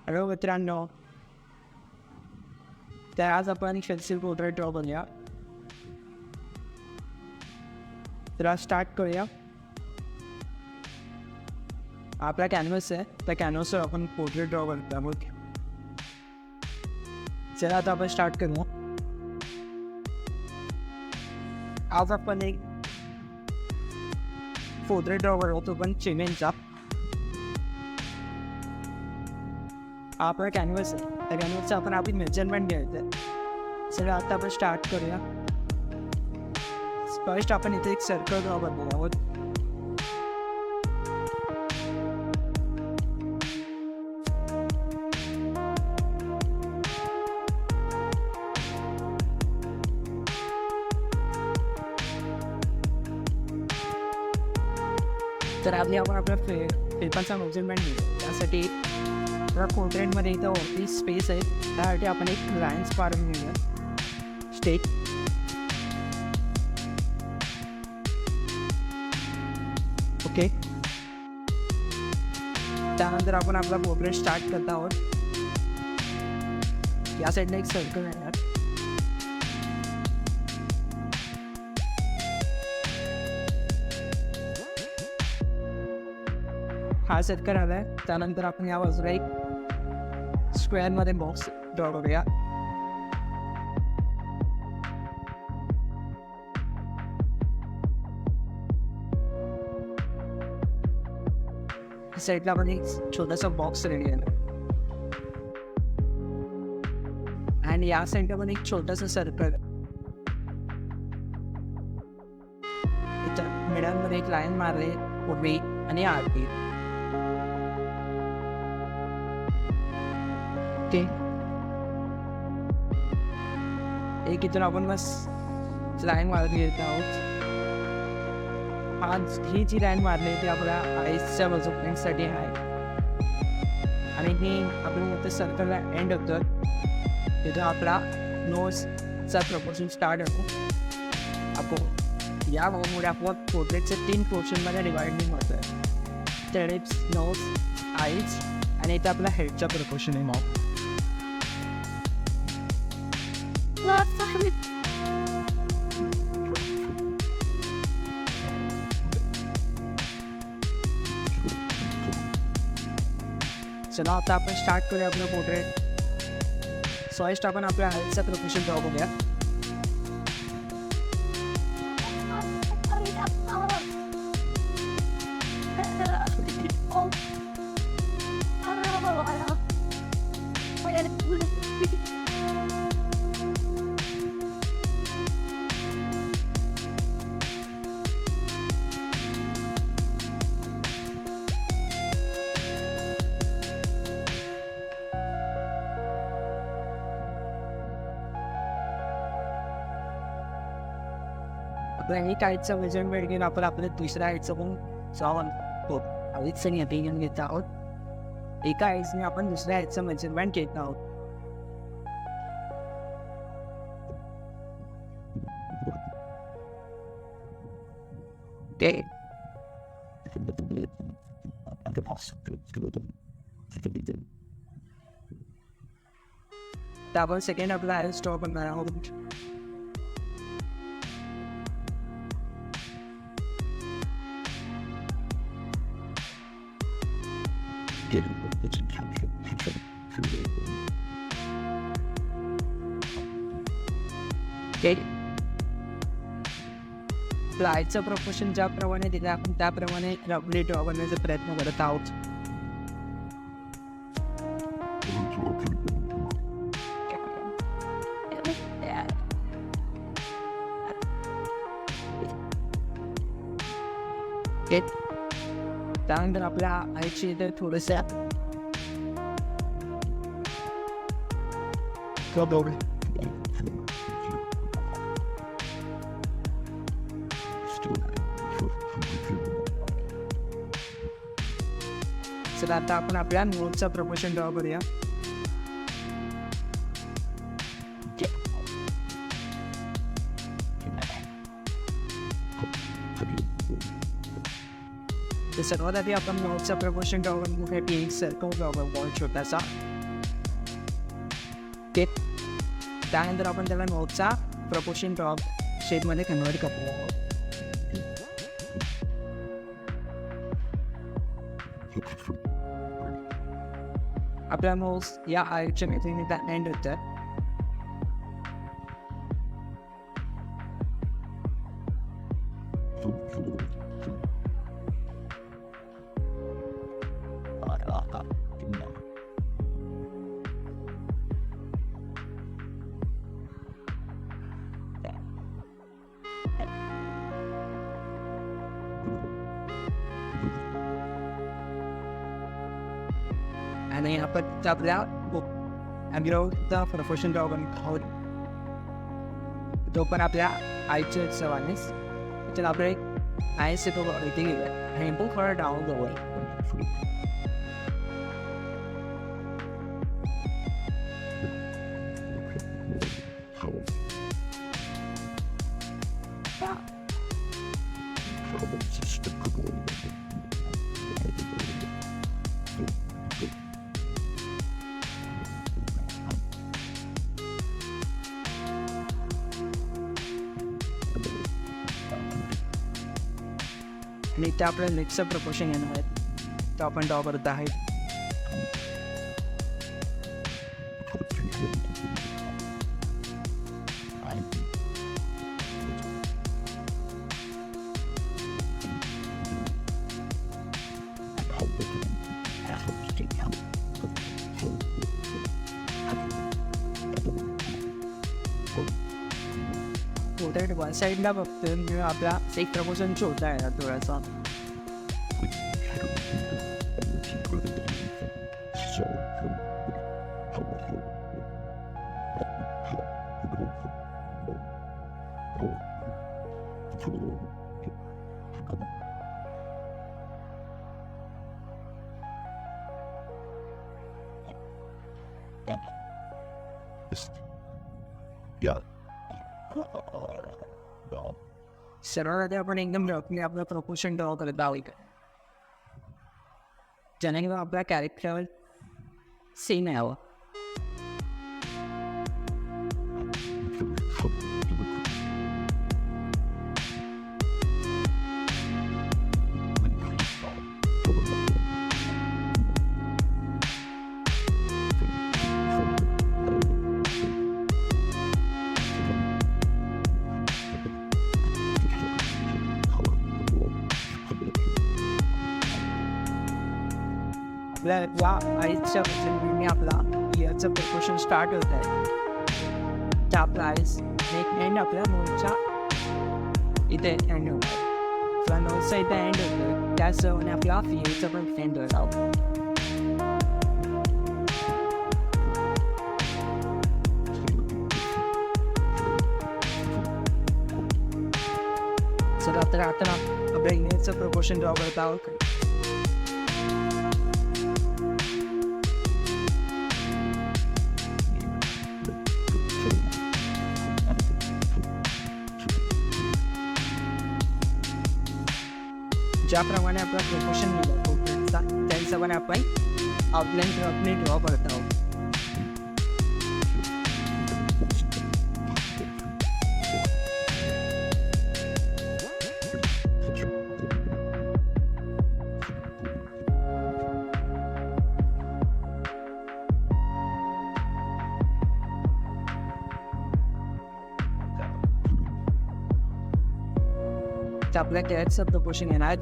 Hello मित्रांनो, तर आज आपण पेन्सिल पोर्ट्रेट ड्रॉ करूया. तर आज स्टार्ट करूया. आपला कॅनव्हस आहे, त्या कॅनव्हसवर आपण पोर्ट्रेट ड्रॉ करतो आहोत. चला आता आपण स्टार्ट करूया. आज आपण एक पोर्ट्रेट ड्रॉ करतो पण चिमेनचा. आपला कॅनव्हस आहे, त्या कॅनव्हसचं आपण आपली मेजरमेंट घ्यायचं. चला आता आपण स्टार्ट करूया. फर्स्ट आपण इथे एक सर्कल ड्रॉ करणार आहोत. तर आधी आपण आपल्या पेपरचा मेजरमेंट घेऊ. त्यासाठी आपल्या पोर्ट्रेटमध्ये इथं वरती स्पेस आहे, त्यासाठी आपण एक लाईन्स पाडून घेऊया. State okay. त्यानंतर आपण आपला पोर्ट्रेट स्टार्ट करत आहोत. या साईडला एक सर्कल येणार. हा सर्कल आला आहे. त्यानंतर आपण या बाजूला एक स्क्वेअरमध्ये बॉक्स ड्रॉ करूया. साईडला आपण एक छोटासा बॉक्स रेडी आहे आणि या साईडला पण एक छोटासा सर्कल. इथं मिडलमध्ये एक लाईन मारले उभी आणि आरती. ओके. एक इथून आपण बस लाईन मारत घेत आहोत. ही जी लाईन मारली ती आपल्या आईसच्या मेजरमेंटसाठी आहे आणि ही आपण इथे सर्कलला एंड होतं. तिथं आपला नोजचा प्रपोर्शन स्टार्ट होतो. आपण या भागामुळे आपण पोर्ट्रेटचे 3 पोर्शनमध्ये डिवाइडिंग होतं आहे. ते लिप्स, नोज, आईज आणि इथं आपला हेडचा प्रपोर्शन आहे. मग चला आता आपण स्टार्ट करूया आपलं पोर्ट्रेट. फर्स्ट आपण आपल्या आईजचा प्रपोर्शन ड्रॉ करूया. आपल्या एक आईजचा मेजरमेंट घेऊन आपण आपल्या दुसऱ्या आईजचं पण आईजचं ओपिनियन घेत आहोत. एका आईजने आपण दुसऱ्या आईजचं मेजरमेंट घेत आहोत. तर आपण सेकंड आपला आईज ड्रॉ करणार आहोत. आईचं प्रपोर्शन ज्याप्रमाणे दिलं आपण त्याप्रमाणे रफली ड्रॉ करण्याचा प्रयत्न करत आहोत. त्यानंतर आपल्या आईची इथे थोडंसं चला आता आपण आपल्या नोजचा प्रपोर्शन ड्रॉ करूया. तर सर्वात आधी आपण नोटचा प्रपोर्शन ड्रॉ करण्यासाठी एक सर्कल ड्रॉ करतो छोटासा. ते त्यानंतर आपण त्याला नोटचा प्रपोर्शन ड्रॉप शेपमध्ये कन्वर्ट करतो. आपला नोट्स या आर्कच्या मेथडने एंड होतं. आणि आपण आपल्या ॲग्रोचा प्रपोर्शन ड्रॉप आणि तो पण आपल्या आईच्या सवानेच त्याच्यात आपलं एक आयचे तो इथे गेलं आणि तो थोडा डाऊन जवळ आणि ते आपल्या लेगचं प्रपोर्शन येणार आहेत तो आपण ड्रॉ करत आहे. वन साईडला बघतोय म्हणजे आपला एक प्रपोर्शन छोटा आहे थोडासा. सर्वात आधी आपण एकदम रफली आपलं प्रपोर्शन ड्रॉ करत आहोत ज्याने आपल्या कॅरेक्टरवर सीन यावं. आपल्या या आईसच्या मी आपला इयरचं प्रपोर्शन स्टार्ट होत आहे. त्या आपला आईस एक एंड आपल्या नोटच्या इथे एंड होत आहे. आपला नोटचा इथे एंड होतो त्याचप्रमाणे आपला इयरचा पण एंड होत आहोत. चला तर आता आपल्या इयरचं प्रपोर्शन ड्रॉ करत आहोत. ज्याप्रमाणे आपला प्रपोर्शन मिळतो त्याप्रमाणे आपण आउटलाईन ड्रॉ करत आहोत. आपल्या कॅरेक्टरचं प्रपोर्शन येणार.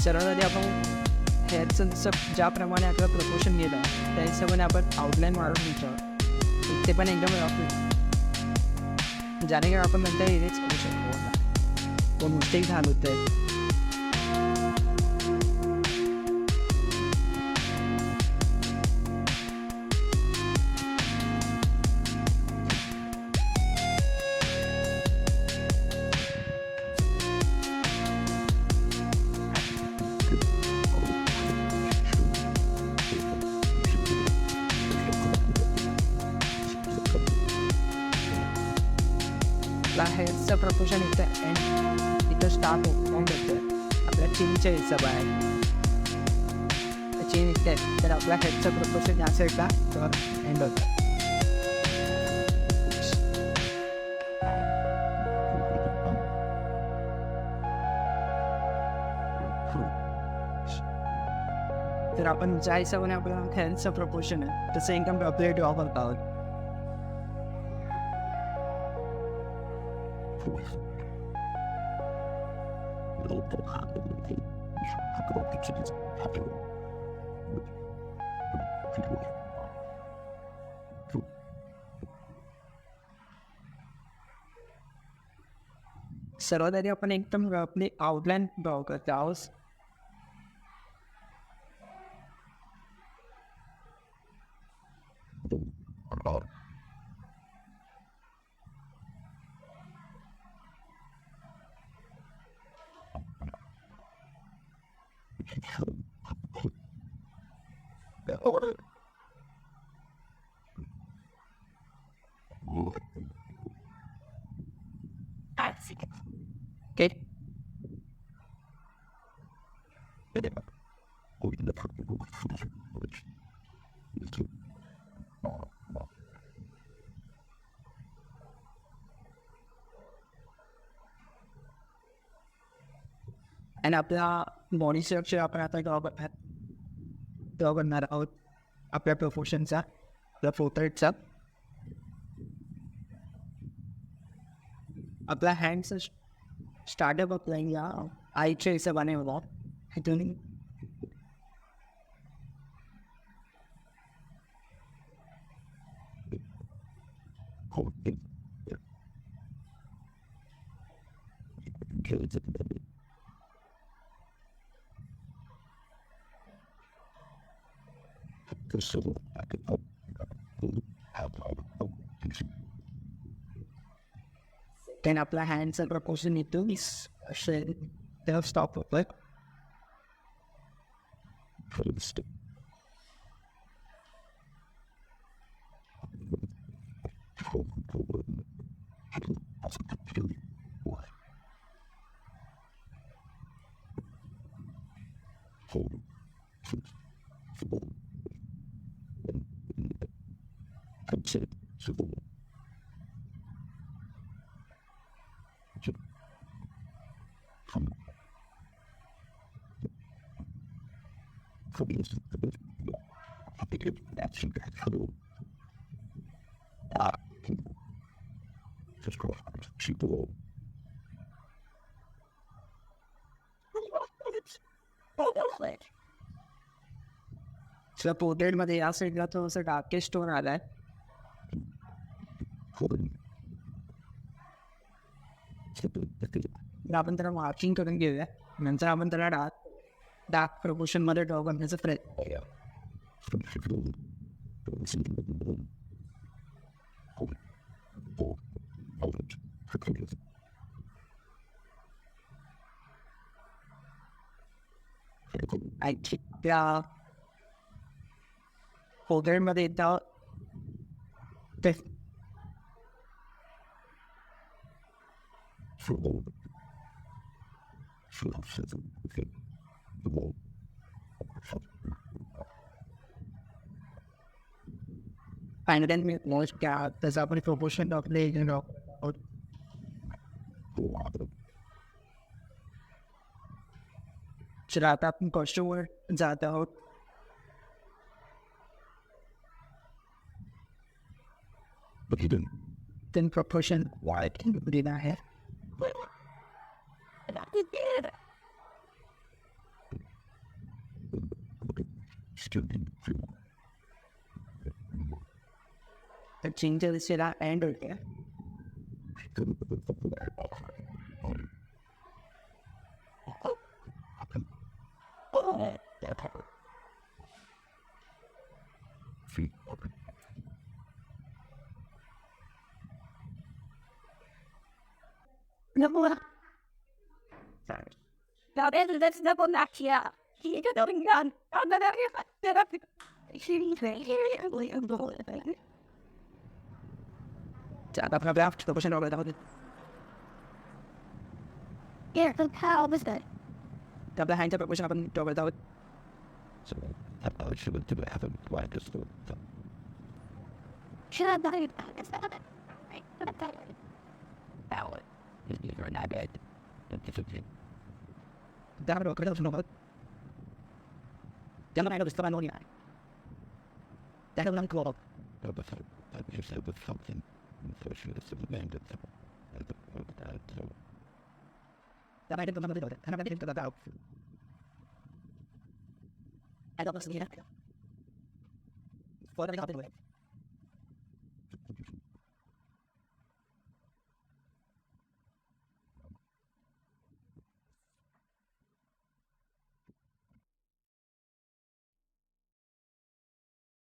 सर्वात आधी आपण हेअरचं जसं ज्याप्रमाणे आपलं प्रपोर्शन गेलं त्या हिशोबाने आपण आउटलाईन मारून घ्यायचं. ते पण एकदम रफ ज्याने आपण नंतर इरेज करू शकतो. कोण मिस्टेक झालं होतं आपला हेडचं प्रपोशन इथं स्टार्ट होतं आपल्या चीनच्या हिस्सा बाहेर चेन इथे तर आपला हेडचं प्रपोशन या साईडला एंड होतं. तर आपण ज्या हिशोबाने आपला हेल्थचं प्रपोशन आहे तसं इन्कम प्रॉपर्टी वापरत आहोत. सर्वात आधी आपण एकदम आपली आउटलाईन ड्रॉ करतो आहोत. Okay. आणि आपला बॉडी स्ट्रक्चर आपण आता ड्रॉ करणार आहोत आपल्या प्रपोशनचा आपल्या पोर्ट्रेटचा. आपला हँडचा स्टार्टअप आपला या आईच्या हिशोबाने होता. इथून then आपला हँडचा प्रपोशन येतो असे तेव्हा स्टॉप होतोय. पोर्ट्रेटमध्ये या साईडला थोडंसं डार्केस्ट टोन आलाय. आपण त्याला मार्किंग करून घेऊया. नंतर आपण त्याला डार्क प्रपोशनमध्ये ड्रॉ करण्याचा प्रयत्न करूया. त्या पोर्ट्रेटमध्ये येतं ते फायनल मी मोस्ट क्या त्याचं आपण प्रपोशन आपले चला आता आपण कॉस्ट्यूमवर जात आहोत. then proportion white din आहे. तर चीनच्या दिशेला एंड होते. That's never not here. He got a gun. I'm not here. आता आपण आपल्या प्रपोशन ड्रॉ करत आहोत. Yeah, the cow was that. आपल्या हँडच्या प्रपोशन आपण करत आहोत. So I should do have a quiet school. Should I buy it? That's not it. Right? That's not it. Ballot. You're not bad. It's okay. त्यामध्ये करत असू नका. त्यांना नाही दिसतं नाही. त्याला नाम कळव. But you said with something. So she was demanded. त्याला नाही तुम्हाला दिलं. त्यांना नाही दिलं दाव. I don't know. For the